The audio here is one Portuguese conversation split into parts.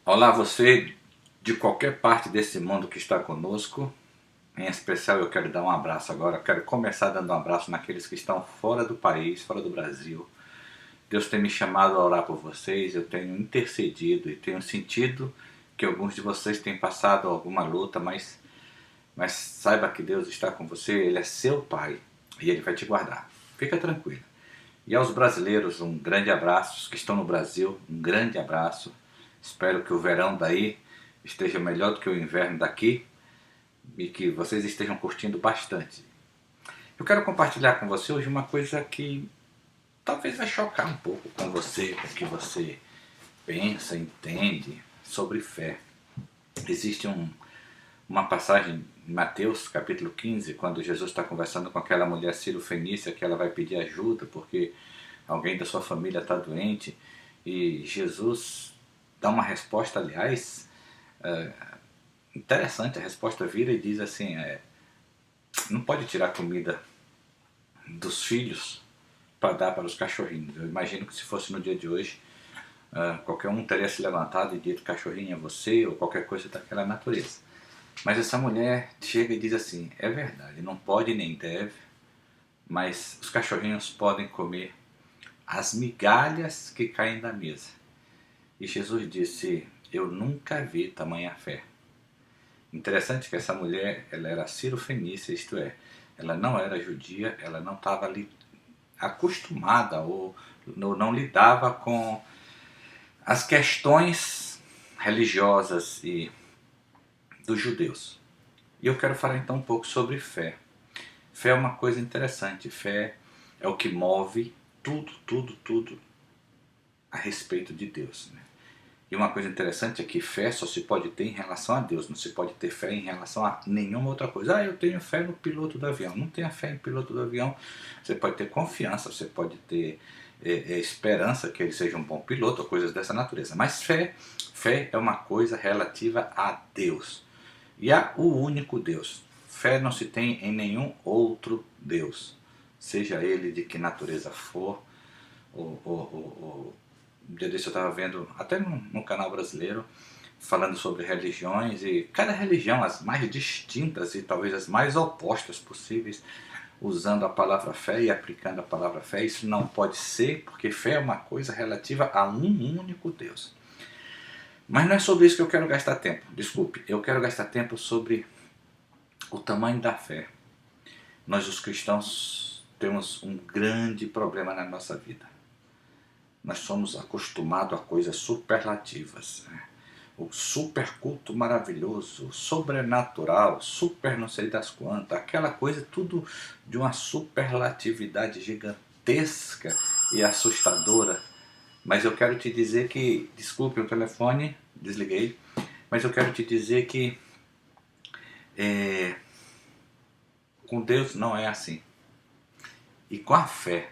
Olá, você de qualquer parte desse mundo que está conosco. Em especial eu quero dar um abraço agora. Eu quero começar dando um abraço naqueles que estão fora do país, fora do Brasil. Deus tem me chamado a orar por vocês, eu tenho intercedido e tenho sentido que alguns de vocês têm passado alguma luta, mas saiba que Deus está com você, Ele é seu Pai e Ele vai te guardar. Fica tranquilo. E aos brasileiros, um grande abraço, os que estão no Brasil, um grande abraço. Espero que o verão daí esteja melhor do que o inverno daqui e que vocês estejam curtindo bastante. Eu quero compartilhar com você hoje uma coisa que talvez vai chocar um pouco com você, com o que você pensa, entende sobre fé. Existe uma passagem em Mateus capítulo 15, quando Jesus está conversando com aquela mulher Ciro-fenícia, que ela vai pedir ajuda porque alguém da sua família está doente, e Jesus dá uma resposta, aliás, interessante. A resposta vira e diz assim, não pode tirar comida dos filhos para dar para os cachorrinhos. Eu imagino que se fosse no dia de hoje, qualquer um teria se levantado e dito cachorrinho é você, ou qualquer coisa daquela natureza. Mas essa mulher chega e diz assim, é verdade, não pode nem deve, mas os cachorrinhos podem comer as migalhas que caem da mesa. E Jesus disse, eu nunca vi tamanha fé. Interessante que essa mulher, ela era Ciro-fenícia, isto é, ela não era judia, ela não estava ali acostumada ou não lidava com as questões religiosas e dos judeus. E eu quero falar então um pouco sobre fé. Fé é uma coisa interessante, fé é o que move tudo a respeito de Deus, né? E uma coisa interessante é que fé só se pode ter em relação a Deus, não se pode ter fé em relação a nenhuma outra coisa. Ah, eu tenho fé no piloto do avião. Não tenha fé em piloto do avião. Você pode ter confiança, você pode ter esperança que ele seja um bom piloto, ou coisas dessa natureza. Mas fé é uma coisa relativa a Deus. E a o único Deus. Fé não se tem em nenhum outro Deus. Seja ele de que natureza for, ou um dia desse eu estava vendo, até no canal brasileiro, falando sobre religiões, e cada religião, as mais distintas e talvez as mais opostas possíveis, usando a palavra fé e aplicando a palavra fé. Isso não pode ser, porque fé é uma coisa relativa a um único Deus. Mas não é sobre isso que eu quero gastar tempo, desculpe. Eu quero gastar tempo sobre o tamanho da fé. Nós, os cristãos, temos um grande problema na nossa vida. Nós somos acostumados a coisas superlativas, né? O super culto maravilhoso, sobrenatural, super não sei das quantas, aquela coisa tudo de uma superlatividade gigantesca e assustadora. Mas eu quero te dizer que, desculpe o telefone, desliguei, mas eu quero te dizer que com Deus não é assim. E com a fé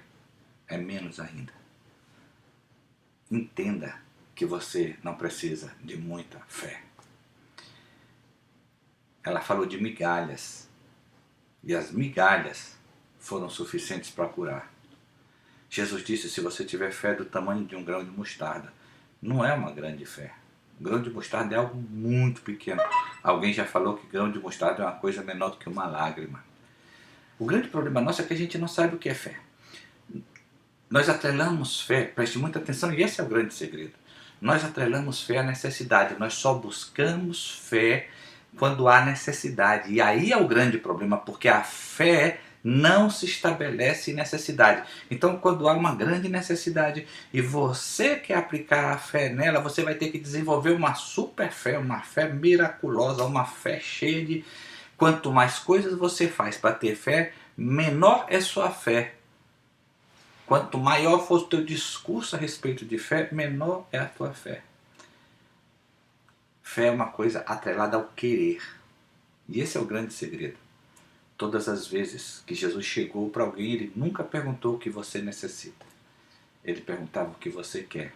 é menos ainda. Entenda que você não precisa de muita fé. Ela falou de migalhas, e as migalhas foram suficientes para curar. Jesus disse, se você tiver fé do tamanho de um grão de mostarda, não é uma grande fé. Um grão de mostarda é algo muito pequeno. Alguém já falou que grão de mostarda é uma coisa menor do que uma lágrima. O grande problema nosso é que a gente não sabe o que é fé. Nós atrelamos fé, preste muita atenção, e esse é o grande segredo. Nós atrelamos fé à necessidade, nós só buscamos fé quando há necessidade. E aí é o grande problema, porque a fé não se estabelece em necessidade. Então, quando há uma grande necessidade e você quer aplicar a fé nela, você vai ter que desenvolver uma super fé, uma fé miraculosa, uma fé cheia de... Quanto mais coisas você faz para ter fé, menor é sua fé. Quanto maior for o teu discurso a respeito de fé, menor é a tua fé. Fé é uma coisa atrelada ao querer. E esse é o grande segredo. Todas as vezes que Jesus chegou para alguém, ele nunca perguntou o que você necessita. Ele perguntava o que você quer.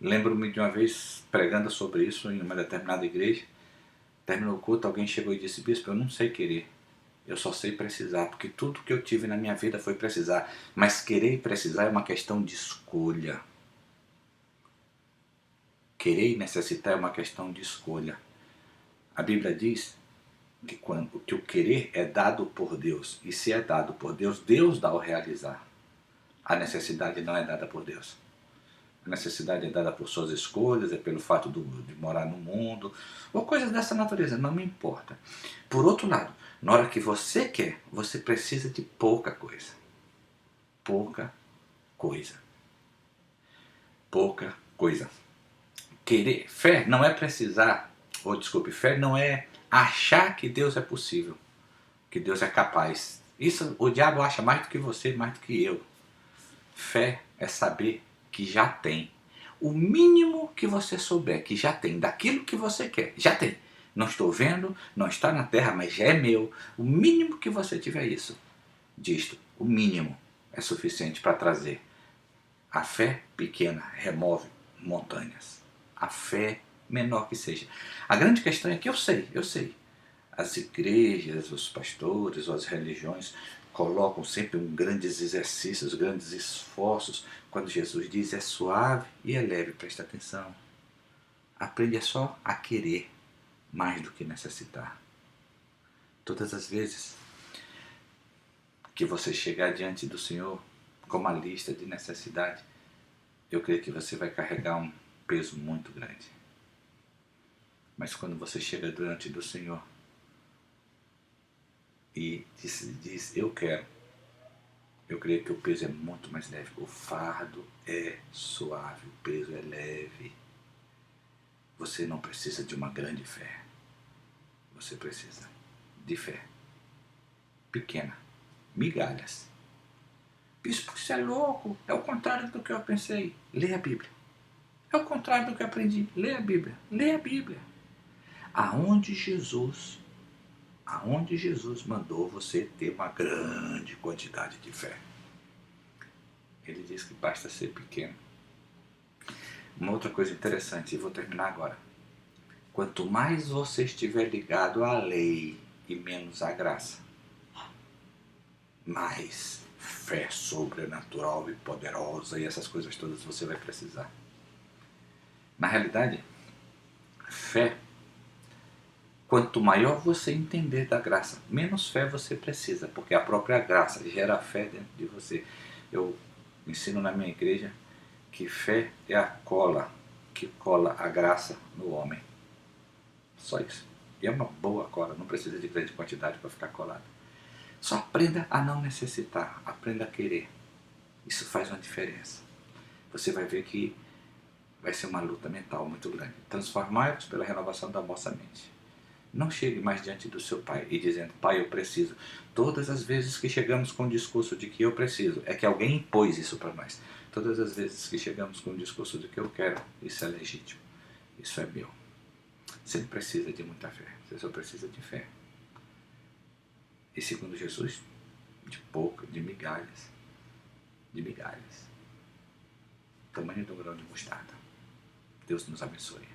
Lembro-me de uma vez pregando sobre isso em uma determinada igreja. Terminou o culto, alguém chegou e disse, bispo, eu não sei querer. Eu só sei precisar, porque tudo que eu tive na minha vida foi precisar. Mas querer e precisar é uma questão de escolha. querer e necessitar é uma questão de escolha. A Bíblia diz que o querer é dado por Deus. E se é dado por Deus, Deus dá o realizar. A necessidade não é dada por Deus. A necessidade é dada por suas escolhas, é pelo fato de morar no mundo, ou coisas dessa natureza, não me importa. Por outro lado, na hora que você quer, você precisa de pouca coisa. Pouca coisa. Pouca coisa. Querer, fé não é precisar, ou desculpe, fé não é achar que Deus é possível, que Deus é capaz. Isso o diabo acha mais do que você, mais do que eu. Fé é saber que já tem. O mínimo que você souber que já tem, daquilo que você quer, já tem. Não estou vendo, não está na terra, mas já é meu. O mínimo que você tiver isso, disto, o mínimo é suficiente para trazer. A fé pequena remove montanhas. A fé menor que seja. A grande questão é que eu sei. As igrejas, os pastores, as religiões colocam sempre grandes exercícios, grandes esforços. Quando Jesus diz é suave e é leve, presta atenção. Aprende só a querer mais do que necessitar. Todas as vezes que você chegar diante do Senhor com uma lista de necessidade, eu creio que você vai carregar um peso muito grande. Mas quando você chega diante do Senhor e diz eu quero, eu creio que o peso é muito mais leve. O fardo é suave, o peso é leve. Você não precisa de uma grande fé. Você precisa de fé pequena, migalhas. Bispo, isso é louco, é o contrário do que eu pensei. Leia a Bíblia. É o contrário do que eu aprendi. Leia a Bíblia. Leia a Bíblia. Aonde Jesus mandou você ter uma grande quantidade de fé. Ele diz que basta ser pequeno. Uma outra coisa interessante, e vou terminar agora. Quanto mais você estiver ligado à lei e menos à graça, mais fé sobrenatural e poderosa e essas coisas todas você vai precisar. Na realidade, fé, quanto maior você entender da graça, menos fé você precisa, porque a própria graça gera fé dentro de você. Eu ensino na minha igreja que fé é a cola que cola a graça no homem. Só isso. E é uma boa cola, não precisa de grande quantidade para ficar colada. Só aprenda a não necessitar, aprenda a querer. Isso faz uma diferença. Você vai ver que vai ser uma luta mental muito grande. Transformai-vos pela renovação da vossa mente. Não chegue mais diante do seu pai e dizendo, pai, eu preciso. Todas as vezes que chegamos com o discurso de que eu preciso, é que alguém impôs isso para nós. Todas as vezes que chegamos com o discurso de que eu quero, isso é legítimo. Isso é meu. Você não precisa de muita fé, você só precisa de fé. E segundo Jesus, de pouco, de migalhas. De migalhas. Tamanho do grão de mostarda. Deus nos abençoe.